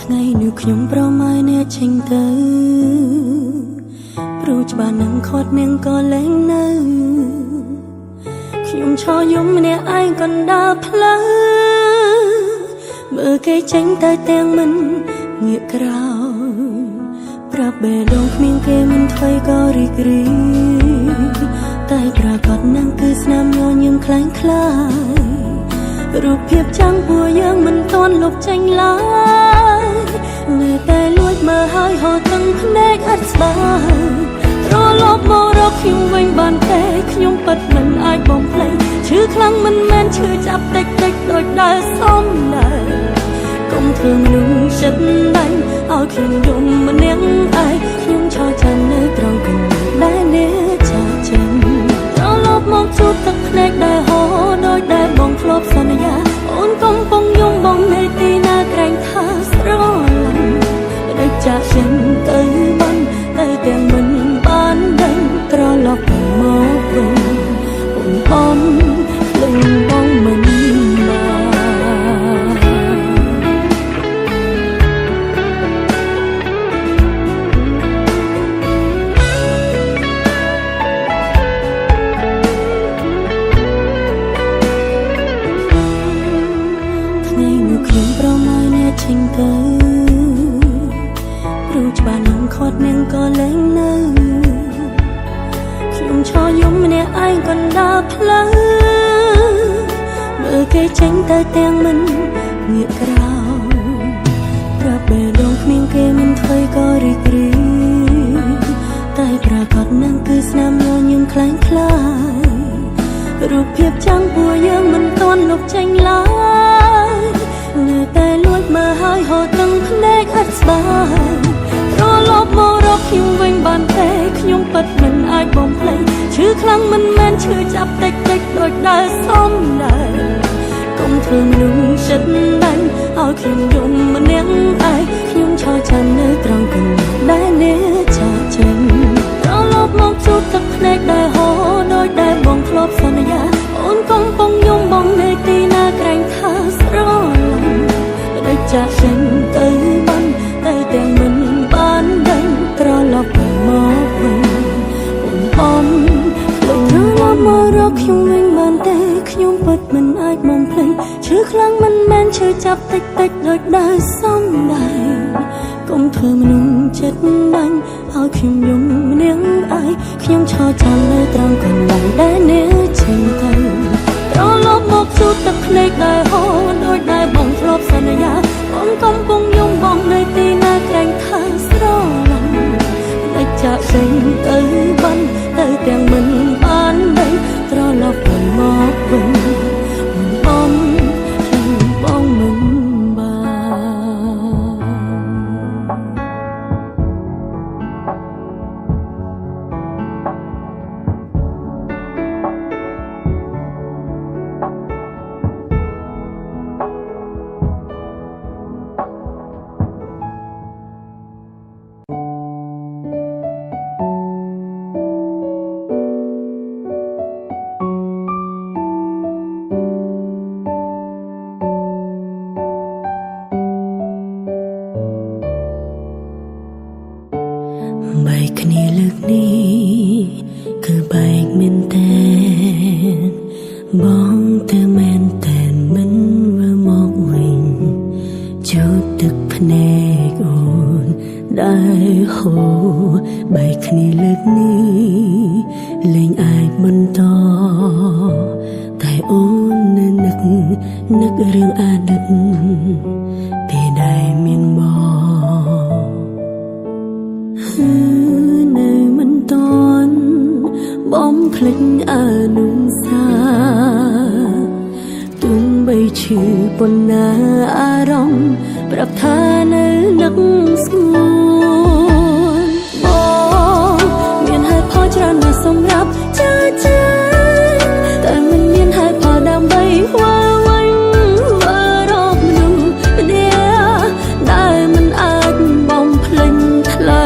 ថ្ងៃនេះខ្ញុំប្រម៉ែអ្នកចេញទៅព្រោះច្បាស់នឹងខាត់នាងក៏លែងនៅខ្ញុំឈរយំម្នាក់ឯងកណ្ដាលផ្លូវមើលគេចេញទៅទាំងមិនងាកក្រោយប្រាប់បេះដូងគ្មានគេមិនថ្មីក៏រីករាយតែប្រកាសនឹងគឺស្នាមញញឹមខ្លាំងខ្លាយរូបភាពចាំងពួកយើងមិនទាន់លុបចេញឡើយនៅតែលួចមើលហើយហត់ទាំងភ្នែកអត់ស្បើយត្រឡប់មករកខ្ញុំវិញបានទេខ្ញុំពិតមិនអាចបំភ្លេចឈឺខ្លាំងមិនមែនឈឺចាប់តិចតិចដូចដែលសំដែងកុំធ្វើមនុស្សចិត្តដាច់ឲ្យខ្ញុំយំម្នាក់ឯងខ្ញុំឈរចាំនៅត្រង់កណ្ដាលដែលអ្នកចាចេញត្រឡប់មកជួបទឹកភ្នែកដែលហូរដោយដែលបងធ្លាប់សន្យាអូនកំពុងយំបងនៅទីណាក្រែងថាស្រឡាញ់ដូចចាក់ចេញទៅបានទៅទាំងមិនបានដឹងត្រឡប់មកវិញអូនលឹងបងមិនចេញទៅព្រោះច្បាស់នឹងខាត់នាងក៏លែងនៅខ្ញុំឈរយំម្នាក់ឯងកណ្ដាលផ្លូវមើលគេចេញទៅទាំងមិនងាកក្រោយប្រាប់បេះដូងគ្មានគេមិនថ្មីក៏រីករាយតែប្រកាសនឹងគឺស្នាមញញឹមខ្លាំងខ្លាយរូបភាពចាំងពួកយើងមិនទាន់លុបចេញឡើយនៅតែលួចមើលហើយហត់ទាំងភ្នែកអត់ស្បើយត្រឡប់មករកខ្ញុំវិញបានទេខ្ញុំពិតមិនអាចបំភ្លេចឈឺខ្លាំងមិនមែនឈឺចាប់តិចតិចដូចដែលសំដែងកុំធ្វើមនុស្សចិត្តដាច់ឲ្យខ្ញុំយំម្នាក់ឯងខ្ញុំឈរចាំនៅត្រង់កណ្ដាលដែលអ្នកចាចេញត្រឡប់មកជួបទឹកភ្នែកដែលហូរដោយដែលបងធ្លាប់សន្យាអូនកំពុងយំបងនៅទីណាក្រែងថាស្រឡាញ់ដូចចាក់ចេញទៅបានទៅទាំងមិនបានដឹងត្រឡប់មកវិញអូនត្រឡប់មករកខ្ញុំវិញបានទេខ្ញុំពិតមិនអាចបំភ្លេចឈឺខ្លាំងមិនមែនឈឺចាប់តិចតិចដូចដែលសំដែងកុំធ្វើមនុស្សចិត្តបាញ់ឲ្យខ្ញុំយំម្នាក់ឯងខ្ញុំឈរចាំនៅត្រង់កន្លែងដែលអ្នកចេញទៅត្រឡប់មកជួបទឹកភ្នែកដែលហូរដូចដែលបងធ្លាប់សន្យាបងកំពុងយំបងនៅទីណាក្រែងថាស្រឡាញ់ដូចចាក់ចេញទៅបានទៅទាំងមិនបានដឹងត្រឡប់មកវិញបងមិនបានបែកគ្នាលើកនេះគឺបែកមែនតែនបងទៅមែនតែនមិនវិលមកវិញជួបទឹកភ្នែកអូនដែលហូរបែកគ្នាលើកនេះលែងអាចបន្តតែអូននៅនឹករឿងអតីតពេលដែលមានបងនៅមិនតន់បំភ្លេចអនុសាទោះបីឈឺប៉ុណ្ណាអារម្មណ៍ប្រាប់ថានៅនឹកស្ងួនបងមានហេតុផលច្រើនណាស់សម្រាប់ចាតែមិនមានហេតុផលដើម្បីវិលវិញវិលរកមនុស្សម្នាក់ដែលមិនអាចបំភ្លេចថ្លៃ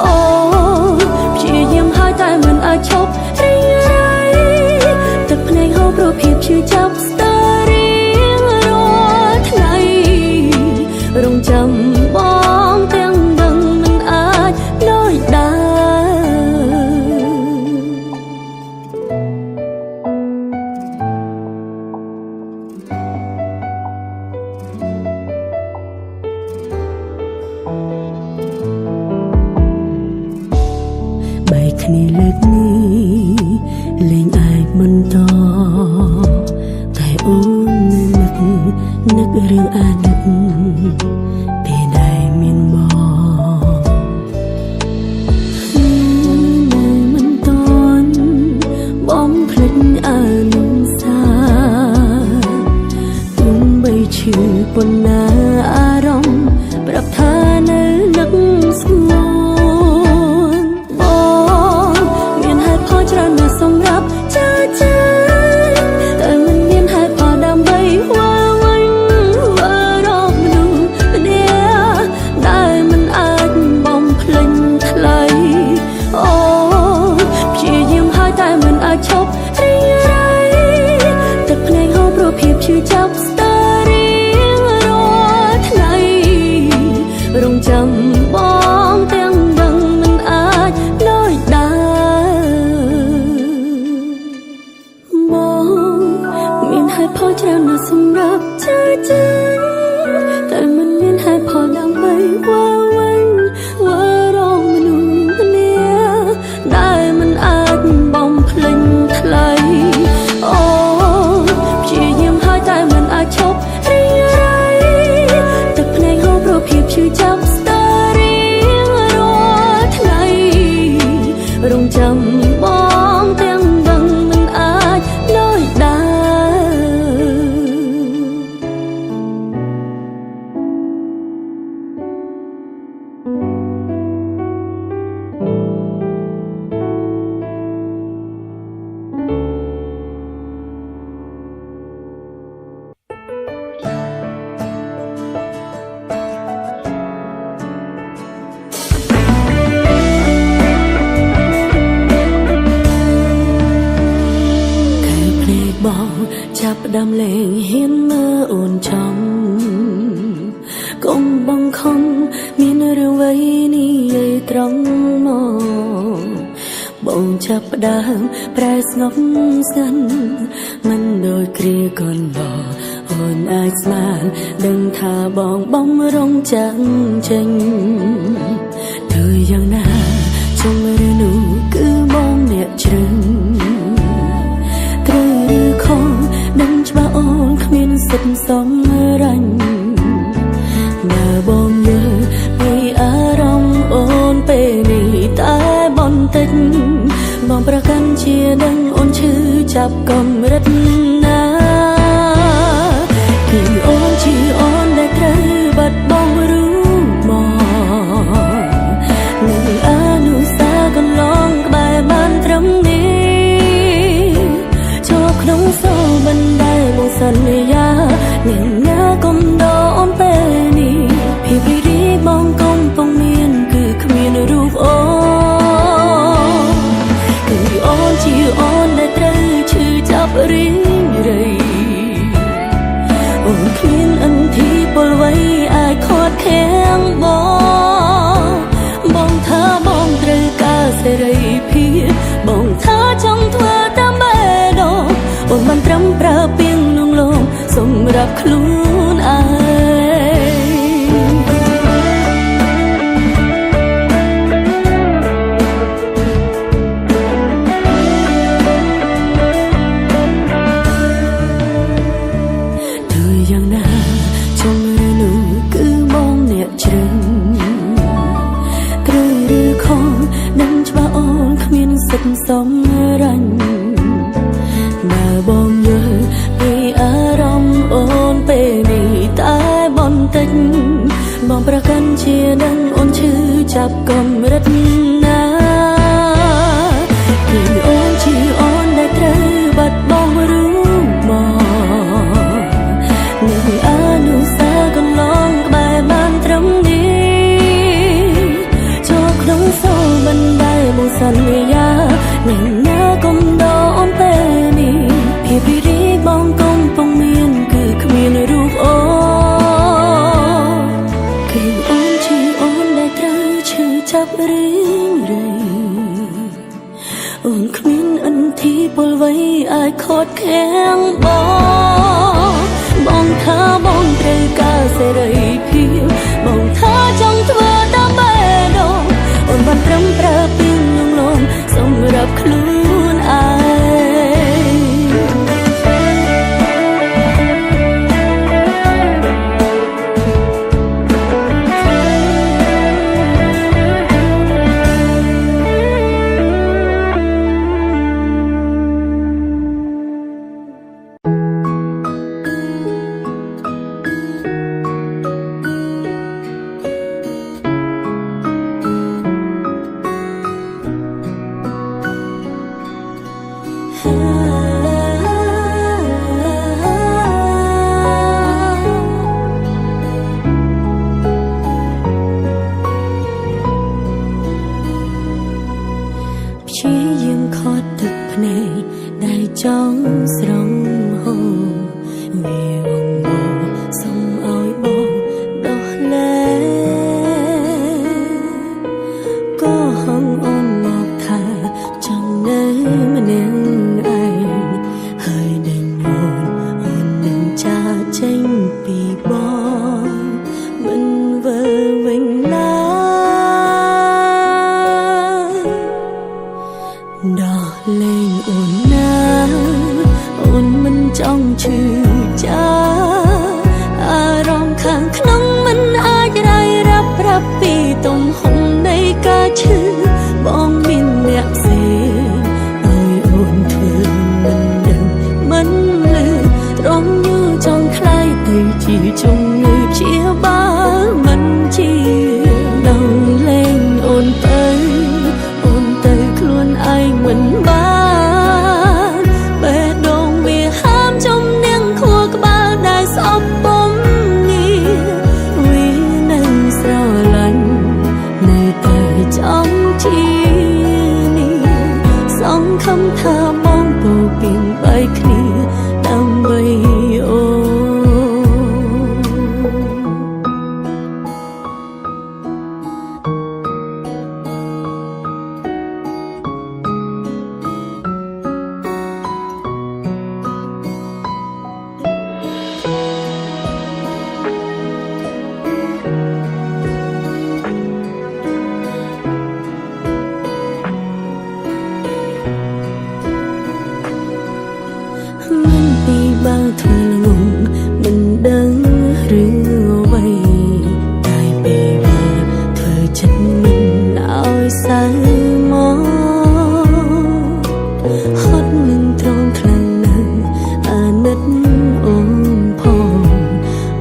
អូព្យាយាមហើយតែមិនអាចឈប់រីករាយទឹកភ្នែកហូរព្រោះភាពឈឺចាប់ស្ទើររៀងរាល់ថ្ងៃរងចាំ នឹករឿងអាណិតពេលដែលមានមកមិនតន់បំភ្លេចអានុសាទោះបីឈឺប៉ុណ្ណាអារម្មណ៍ប្រាប់ថានៅនឹកស្ងួនបងមានហេតុផលច្រើនណាស់សម្រាប់ចាចាតែមិនមានហេតុផលដើម្បីវល់វិញវល់រកមនុស្សម្នាក់ដែលមិនអាចបំភ្លេចថ្លៃអូព្យាយាមហើយតែមិនអាចឈប់រីករាយទឹកភ្នែកហូរព្រោះភាពឈឺចាប់ស្ទើររៀងរាល់ថ្ងៃរងចាំបងទាំងដឹងមិនអាចដូចដើរបងមានហេតុផលច្រើនណាស់សម្រាប់ចាចាតែមិនមានហេតុផលដើម្បីវល់វិញវល់រកមនុស្សម្នាក់ដែលមិនអាចបំភ្លេចថ្លៃអូព្យាយាមហើយតែមិនអាចឈប់រីករាយទឹកភ្នែកហូរព្រោះភាពឈឺចាប់ស្ទើររៀងរាល់ថ្ងៃរងចាំបងទាំងដឹងមិនអាចដូចដើរបងចាប់ផ្ដើមលេងហ៊ានមើលអូនចំកុំបង្ខំមានរឿងអ្វីនិយាយត្រង់មកបងចាប់ផ្ដើមប្រែស្ងប់ស្ងាត់មិនដូចគ្រាកន្លងអូនអាចស្មានដឹងថាបងបំរុងចាំងចេញទៅយ៉ាងណាចង់ឬនោះគឺបងអ្នកជ្រឹងត្រូវឬខុសដឹងច្បាស់អូនគ្មានសិទ្ធិសម្រេចបើបងយល់ពីអារម្មណ៍អូនពេលនេះតែបន្តិចបងប្រកាន់ជាដឹងអូនឈឺចាប់កម្រិតណាគឺអូនជាអូនដែលត្រូវបាត់បង់រូបមកនឹងអនុស្សាវរីយ៍កន្លងក្បែរបានត្រឹមនេះក្នុងសូរបណ្ដែលបងសន្យាអ្នកណាកុំដកអូនពេលនេះភាពរីករាយបងកំពុងមានគឺគ្មានរូបអូនគឺអូនជាអូនដែលត្រូវឈឺចាប់រីងរៃអូនគ្មានអន្ទីពលអ្វីអាចខាត់ខាំងបងថាបងត្រូវការសេរីភាពបងថាចង់ធ្វើតាមបេះដូងអូនបានត្រឹមប្រើពាក្យលួងលោមសម្រាប់ខ្លួនឯងទៅយ៉ាងណាចង់ឬនោះគឺបងអ្នកជ្រឹងត្រូវឬខុសដឹងច្បាស់អូនគ្មានសិទ្ធិសម្រេចបើបងយល់ពីអារម្មណ៍អូនពេលនេះតែបន្តិចបងប្រកាន់ជាដឹងអូនឈឺចាប់កម្រិតណាគឺអូនជាអូនដែលត្រូវបាត់បង់រូបមកនឹងអនុស្សាវរីយ៍កន្លងក្បែរបានត្រឹមនេះចូលក្នុងសូរបណ្ដែលបងសន្យាអ្នកណាកុំដកអូនពេលនេះភាពរីករាយបងកំពុងមានគឺគ្មានរូបអូនគឺអូនជាអូនដែលត្រូវឈឺចាប់រីងរៃអូនគ្មានអន្ទីពលអ្វីអាចខាត់ខាំងបងថាបងត្រូវការសេរីភាពបងថាចង់ធ្វើតាមបេះដូងអូនបានត្រឹមប្រើពាក្យលួងលោមសម្រាប់ខ្លួនឯង ជាជំងឺព្យាបាលមិនជាដល់លែងអូនទៅខ្លួនឯងមិនបានបេះដូងវាហាមចំនាងខួរក្បាលដែលស្អប់ពុំងារវានៅស្រឡាញ់នៅតែចង់ជានេះសង្ឃឹមថាបងពោពេញបែកគ្នាដើម្បីអូបើធ្វើងងមិនដឹងរឿងអ្វីតែពេលមកធ្វើចិត្តមិនឲ្យសៅមកហត់នឹងត្រង់ខ្លាំងណាស់អាណិតអូនផង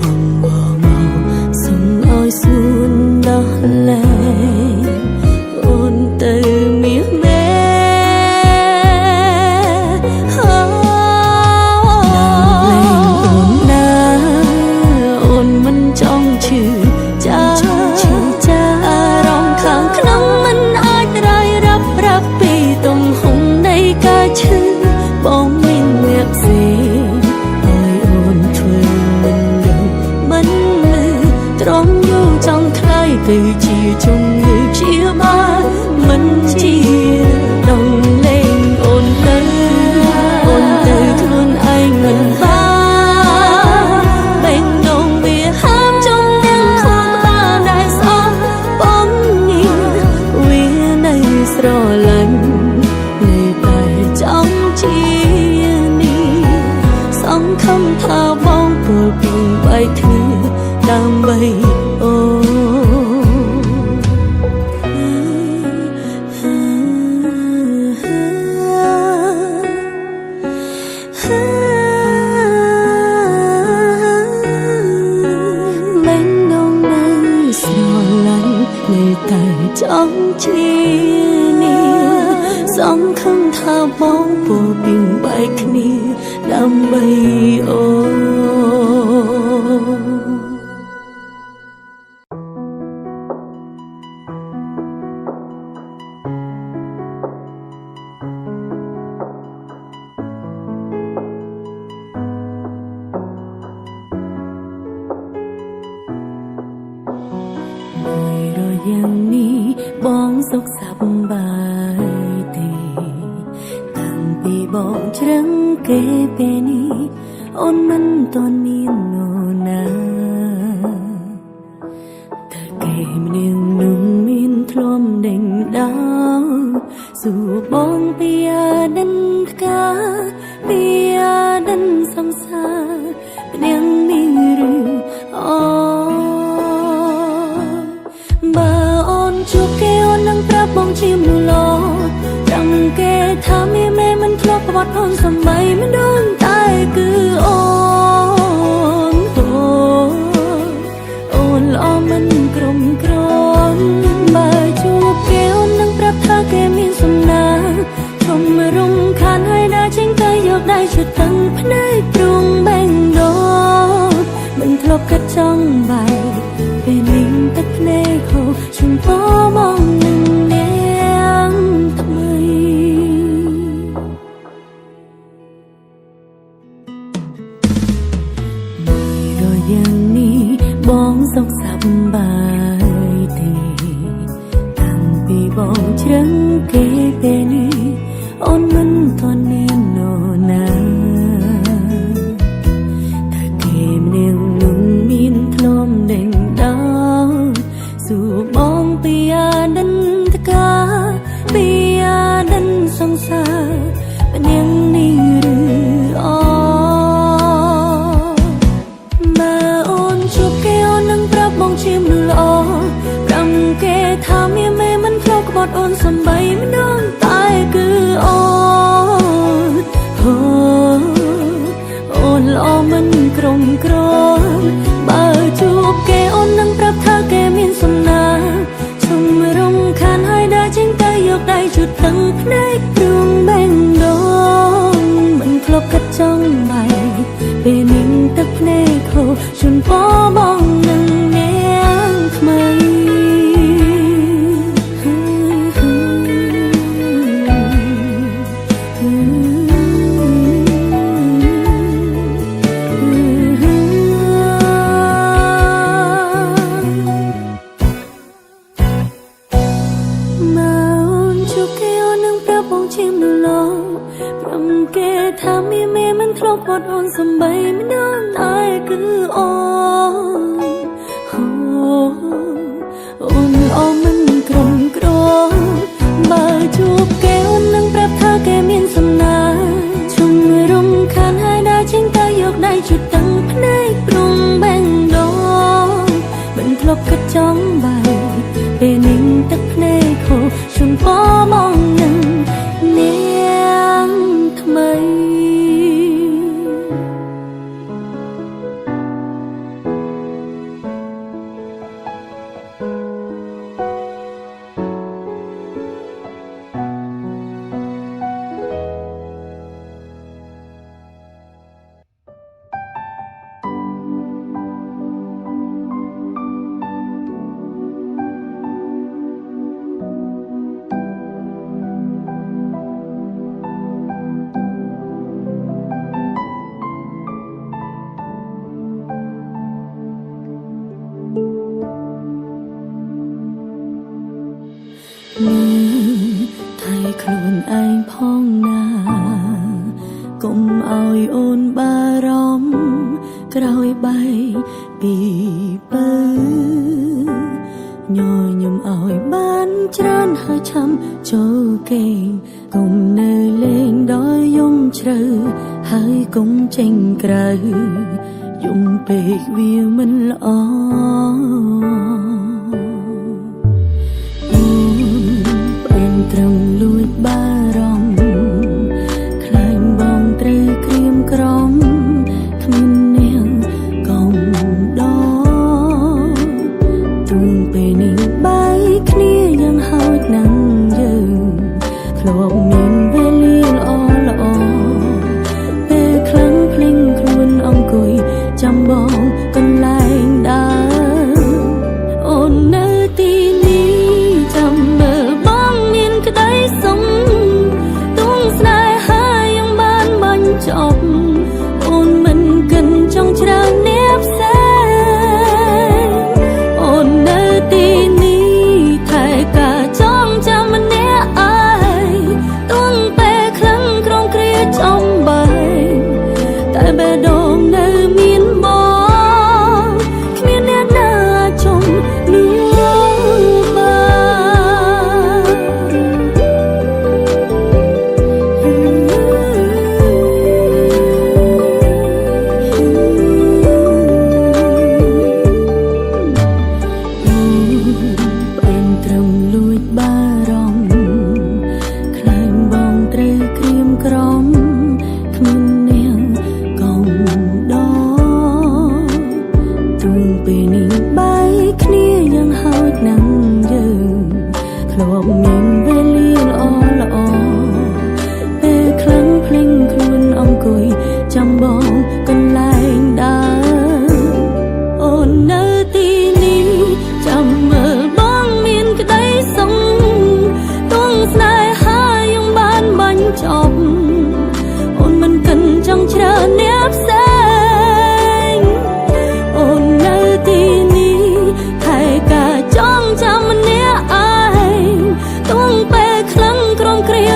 អងមកសុំឲ្យសួនដោះលែងអូនទៅមានមែទៅជាជំងឺព្យាបាលមិនជាដល់លែងអូនទៅខ្លួនឯងមិនបានបេះដូងវាហាមចំនាងខួរក្បាលដែលស្អប់ពុំងារវានៅស្រឡាញ់នៅតែចង់ជានេះសង្ឃឹមថាបងពលពីបែកគ្នាដើម្បីអូតែចង់ជានេះសង្ឃឹមថាបងពោពីបែកគ្នាដើម្បីអូយ៉ាងនេះបងសុខសប្បាយទេតាំងពីបងជ្រឹងគេពេលនេះអូនមិនទាន់មាននរណាតែគេម្នាក់នោះមានធ្លុំដេញដោលសួរបងពីអាដិនផ្កាពីអាដិនសង្សារម្នាក់នេះឬអូជួបគេអូននឹងប្រាប់បងជាមនុស្សល្អចាំគេថាមេមិនធ្លាប់ប្រវត្តិអូនសំបីមិនដឹងតែគឺអូនល្អមិនក្រុមក្រនបើជួបគេអូននឹងប្រាប់ថាគេមានសំណាជុំរំខានហើយដើរចេញទៅយកដៃជិតតឹងភ្នែកព្រួងបែងដោមិនធ្លាប់គិតចង់បែកពេលនេះទឹកភ្នែកហូរជំពបងនឹងនាងថ្មីរយ៉ាងនេះបងសុខសប្បាយទេតាំងពីបងជ្រឹងគេពេលនេះអូនមិនទាន់មាននរណាតែគេម្នាក់នោះមានធ្លុំដេញដោលសួរបងពីអាដិនតកាពីអាដិនសង្សារម្នាក់នេះឬអូបើអូនជួបគេអូននឹងប្រាប់បងជាមនុស្សល្អប្រាំគេថាមានមេមិនធ្លាប់ក្បត់អូនសំបីមិនដឹងតែគឺអូនល្អមិនក្រុមក្រ ពោបងនឹងនាងថ្មីគេថាមីមេមិនធ្លាប់គាត់អូនសំបីមិនដឹងតែគឺអូនអូនមិនក្រំក្របើជួបគេអូននឹងប្រាប់ថាគេមានសំណាជុំរំខានហើយដើរចេញទៅយកដៃជិតទាំងភ្នែកព្រំបេងដូងមិនធ្លាប់គិតចង់បែកពេលនឹងទឹកភ្នែកខូជុំពោមកនឹងនាងថ្មីថៃខ្លួនឯងផងណាកុំឲ្យអូនបារម្ភក្រោយបែកពីបើញញឹមឲ្យបានច្រើនហើយឆាំចូលគេកុំនៅលេងដល់យំជ្រៅហើយកុំចេញក្រៅយំពេកវាមិនល្អត្រឹមលួចបារម្ភខ្លាញ់បងត្រូវក្រៀមក្រំគ្មាននាងកុំដល់ទូងពេលនេះបាយគ្នាយ៉ាងហោចណាស់យើងធ្លាប់មានវេលាល្អពេលខ្លាំងភ្លេងខ្លួនអង្គុយចាំបងកន្លែងដើរអូននៅទីនេះចាំមើលក្តីសុំទងស្នេហាយ៉ាងបានបាញ់ចប់អូនមិនកិនចង់ច្រើនអ្នកផ្សេងអូននៅទីនេះថែកាចងចាំម្នាក់ឯងទងពេលខ្លាំងក្រងគ្រាចំបែកតែបេះដូងនៅមានបងគ្មានអ្នកណាចង់លួចបាពេលនេះបាយគ្នាយ៉ាងហោចណាស់យើងធ្លាប់មានវេលាល្អពេលខ្លាំងភ្លេងខ្លួនអង្គុយចាំបងកន្លែងដើរអូននៅទីនេះចាំមើលបងមានក្តីសុំទងស្នេហាយ៉ាងបានបាញ់ចប់អូនមិនកិនចង់ច្រើនអ្នកផ្សេងអូននៅទីនេះថែកាចងចាំម្នាក់ឯងទងពេលខ្លាំងក្រំគ្រា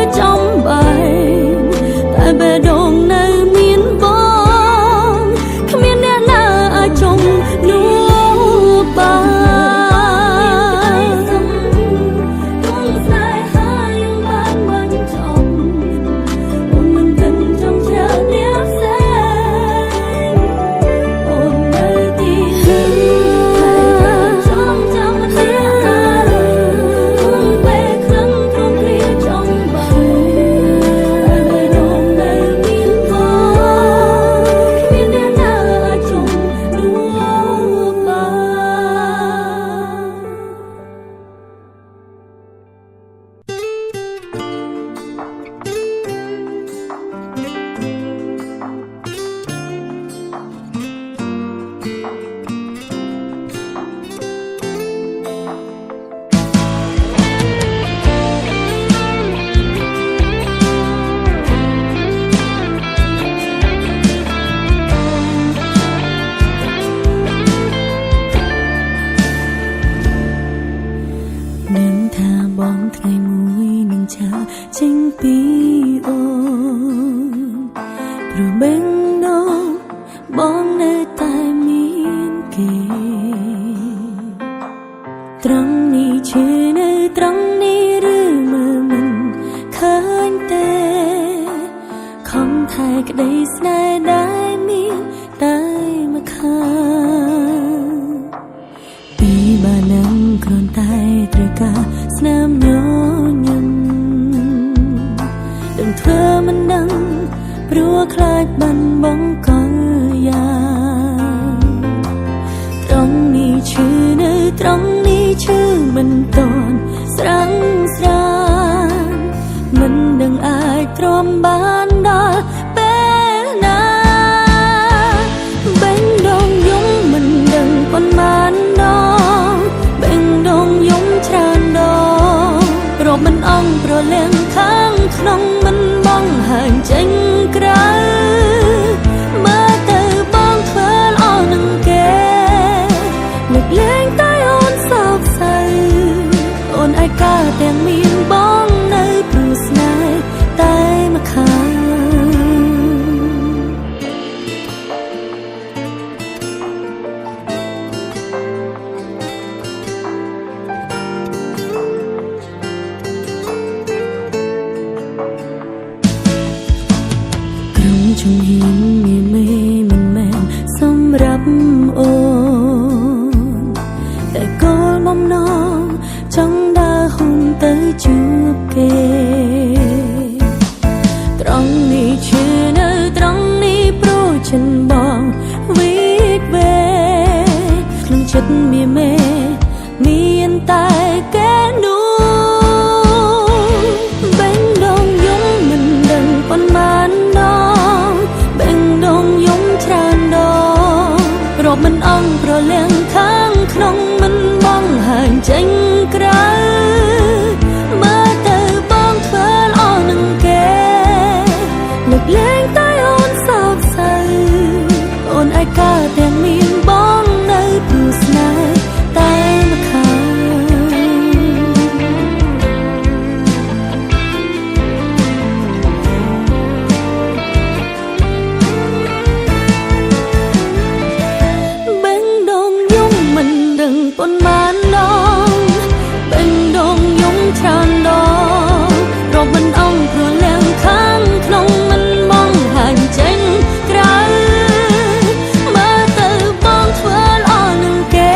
ត្រង់នេះឈឺនៅត្រង់នេះឬមើលមិនឃើញទេខំថែក្តីស្នេហ៍ដែលមានតែមកខាងពីបាននឹងគ្រាន់តែត្រូវការស្នាមញញឹមដឹងធ្វើមិនដឹងព្រោះខ្លាចបាត់បង់កលយ៉ាងត្រង់នេះឈឺនៅត្រង់នេះឈឺមិនតន់ស្រាំងស្រានមិនដឹងអាចទ្រាំបានដល់ពេលណាបេះដូងយំមិនដឹងប៉ុន្មានដងបេះដូងយំច្រើនដងរកមិនអងប្រលៀងខាងក្នុងមិនបងហាញចេញក្រៅមើលទៅបងធ្វើល្អនឹងគេលើកលែងតែអូនសោកសៅអូនឯកាទាំងមានបងនៅព្រោះស្នេហ៍តែមកខាងជំហានមានមេមិនមែនសម្រាប់អូនតែគោលបំណងចង់ដើរហ៊ុនទៅជួបគេត្រង់នេះឈឺនៅត្រង់នេះព្រោះចិនបងវិតវេក្នុងចិត្តមានមេមានតែគេនោះបេះដូងយំមិនដឹងប៉ុន្មានដងបេះដូងយំច្រើនដងរកមិនអងប្រលៀងខាងក្នុងមិនបងហាញចេញក្រៅមើលទៅបងធ្វើល្អនឹងគេលើកលែងតែអូនសោកសៅអូនឯកាទាំងមានបងនៅព្រោះស្នេហ៍តែមកខាងប៉ុន្មានដងបេះដូងយំច្រើនដងរកមិនអងព្រោះលៀងខាងក្នុងមិនបងហាញចេញក្រៅមើលទៅបងធ្វើល្អនឹងគេ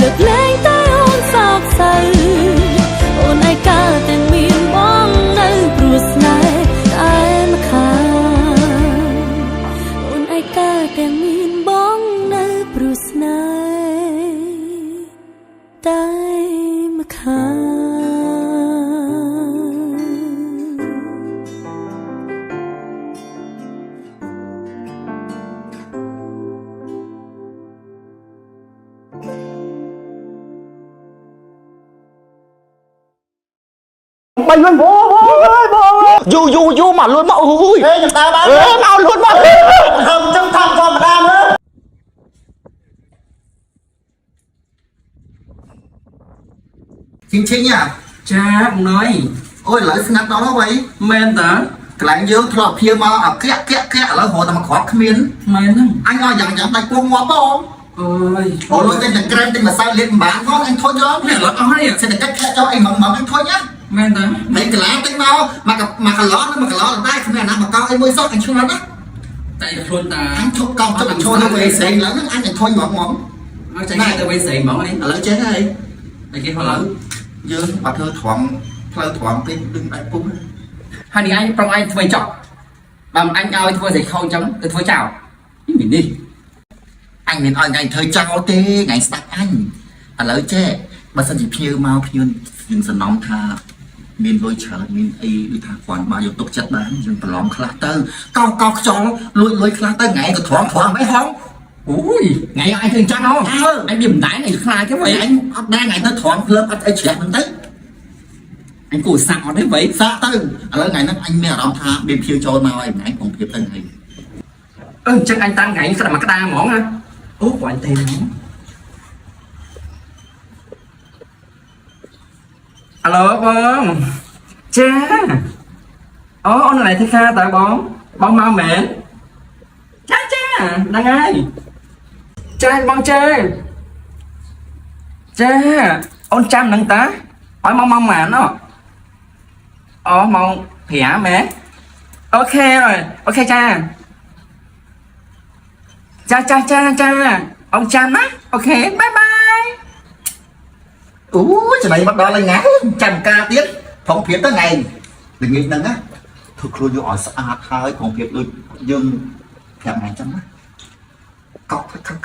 លើកលែងតែអូនសោកសៅអូនឯកាទាំងមានបងនៅព្រោះស្នេហ៍តែមកខាងអូនឯកាទាំងមានបងនៅព្រោះស្នេហ៍តែមកខាងbay luôn bố du mà luôn mà ui ê chúng ta bán mau luôn mà không trong thằng con mà đam nữa chính chính à cha ông nói ôi lại snap đó vậy men ta cái lạnh dương thọ kia mà ở kia là hồ tao mà khó miến men anh ơi dạng tay cuồng ngó bông ôi ôi tên là krem tên mà sao lên bán ngon anh thôi nhá này là ai à sẽ được cách cho anh mỏng anh thôi nhá men ta mấy cái lá tên mau mà cái ló là tay không phải nào mà cao anh mới sót anh chưa nói đó tại là luôn ta anh chụp con chụp cho nó về sấy lớn anh thôi mỏng nó chạy ngay từ bên sấy mỏng đi ở lại chết đây đây kia họ lớn dương bà thơ thoáng cái đừng đại cũng hai đứa anh trong anh thuê chọc bằng anh ao thua gì không chấm tôi thua chào mình đi anh mình ngày thời trao tê ngày sạc anh ở lại chết bà sân chỉ phiêu mau phiêu nhưng sân nóng tha miền lôi chờ miền ấy thà còn bao nhiêu tục chất bán nhưng phải lòng khá tơ cao cho lôi khá tơ ngày có thoáng mấy không ui ngày anh thường chắc không anh điểm đáy này khai cái vậy anh đang ngày nó thoáng lớp anh trẻ mình đấy anh cổ xạo đấy vậy xa tư ở ngày nó anh mẹ đóng tha bên phiêu cho nào anh cũng phiêu tân này chắc anh tăng ngày sao mà cái đa món á út của anh thêm món alo bông cha ôn lại thi kha tại bông mau mẹ cha đang ai cha bong cha ôn trăm nâng tá hỏi mong mà nó mong hẻ mẹ ok rồi ok cha ông Chan á ok bye bye chỗ này bắt đó là ngán chăm ca tiết phóng phiến tới ngày đừng nghĩ nâng á thực luôn vô ở xã hơi phóng phiến luôn dương làm ngày chăm á cóc khắc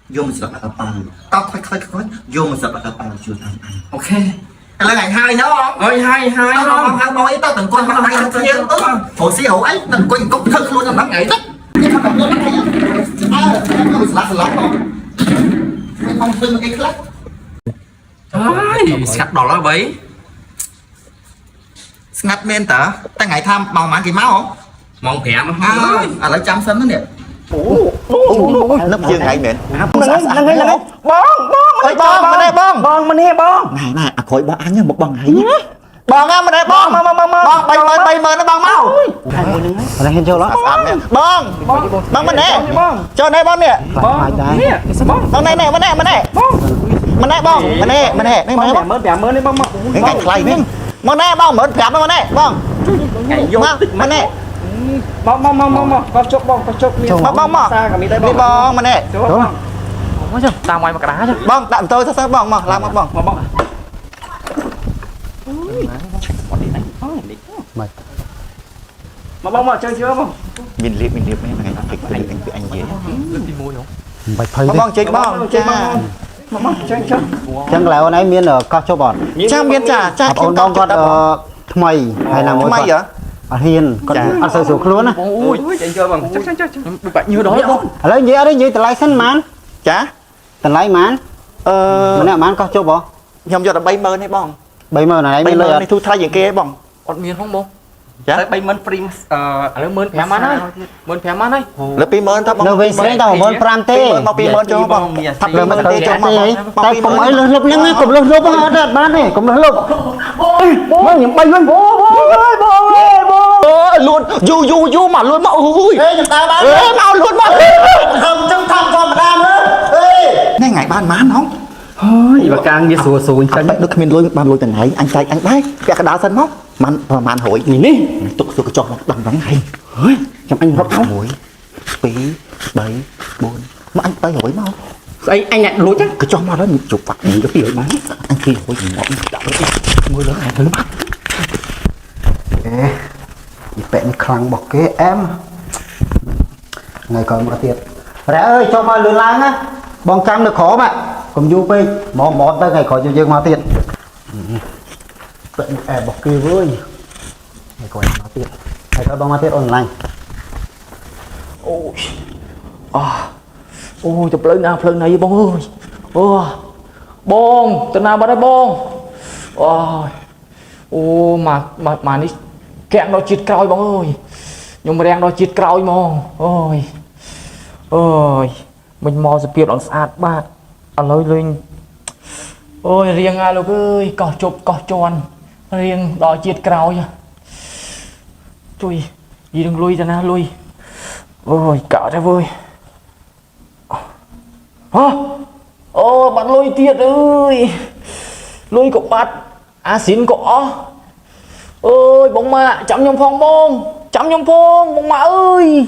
vô mình sẽ đặt ở bàn cóc khắc vô mình sẽ đặt ở bàn chưa thành ăn ok là ngày hai nữa không ơi hai không ăn bò ấy tao từng con hai không kia phổ sĩ hậu ấy từng con cóc thân luôn làm ngày tất không thương cái khác sạch đỏ là vậy ngắt men tả ta ngày tham màu mã kỳ máu không mong khỏe mà lấy chăm sân đó nè nấp dương ngày mền bong mình he bong này khỏi bỏ ăn nhá một bong này bong á mình đây bong bay mờ nó bong máu là hen châu đó bong mình nè cho đây bong nè bong này nè mình nè bong mình nè mới đi bong cái cạnh này nè mình nè bong mở đẹp mình nè bong mình nè bong có chốt bong xa cả mi đây đi bong mình nè có chứ tao ngoài mà cả đá chứ bong tạm tôi sao bong mà làm bong mà bong mà chơi chưa bong mình liệp mấy ngày anh dễ bạch phơi bong chơi bong chơi chẳng lẽ hôm nay miên ở cao châu bọt trang miên cha ông đông con mày hay là mày vậy hiền con ăn sôi sụp luôn á ui chơi chưa bằng bạn như đó lấy gì từ lấy sân mán chả từ lấy mán mình nè mán cao châu bọt nhom giờ là bay mờ này bong bây giờ này bay mờ này thu thay gì kia bong con miền không bông dạ bay mơn prim lấy mơn phèm ăn đấy mơn phèm ăn đấy là pi mờ thấp nó về sẽ tao mơn pram tê mà pi mờ cho bong thắp lên mơn tê cho mà tay cùng ấy lướt nhá cùng lướt hết đấy bán này cùng lướt bố những bay luôn bố luôn du mà luôn mà ui ta bán mau luôn mà không trong thăm con mà đam nữa này ngày ban má nóng ôi và càng như sùa anh bắt được mình luôn ban luôn từng ngày anh trai anh đấy cái đá sân móc màn hội nhìn đi tụt xuống cái tròn đằng đằng hay trong anh hấp áo hội tí 7 4 mà anh tay hỏi mau anh nhận lối chắc cái cho mà đó chụp phạt những cái kiểu bán anh kia hội gì mọi ngồi lớn này thứ mắt bệnh khăn bọc cái em ngày còn một tiệt rẽ ơi cho mà lừa lang á bong trăm được khó mà còn du pê món tới ngày khỏi cho dương mà tiệt bệnh em bọc kia với ngày còn mà tiệt ngày có bong mà tiệt online ôi chụp lên nào lần này với bông ơi bông từ nào bắt đây bông mà đi kẹn đó chít còi bông ơi nhưng mà đang đó chít còi mong ôi mình mò sẽ biết on sát bát ở lối linh ôi riêng ai lúc ơi cỏ chụp cỏ tròn riêng đó chít còi chui gì đừng lui ra na lui ôi cỡ ra vui bạn lôi tiệt ơi lôi cậu bắt xin cỏ ơi bóng mạ chấm nhom phong bông chấm nhom phong bóng mạ ơi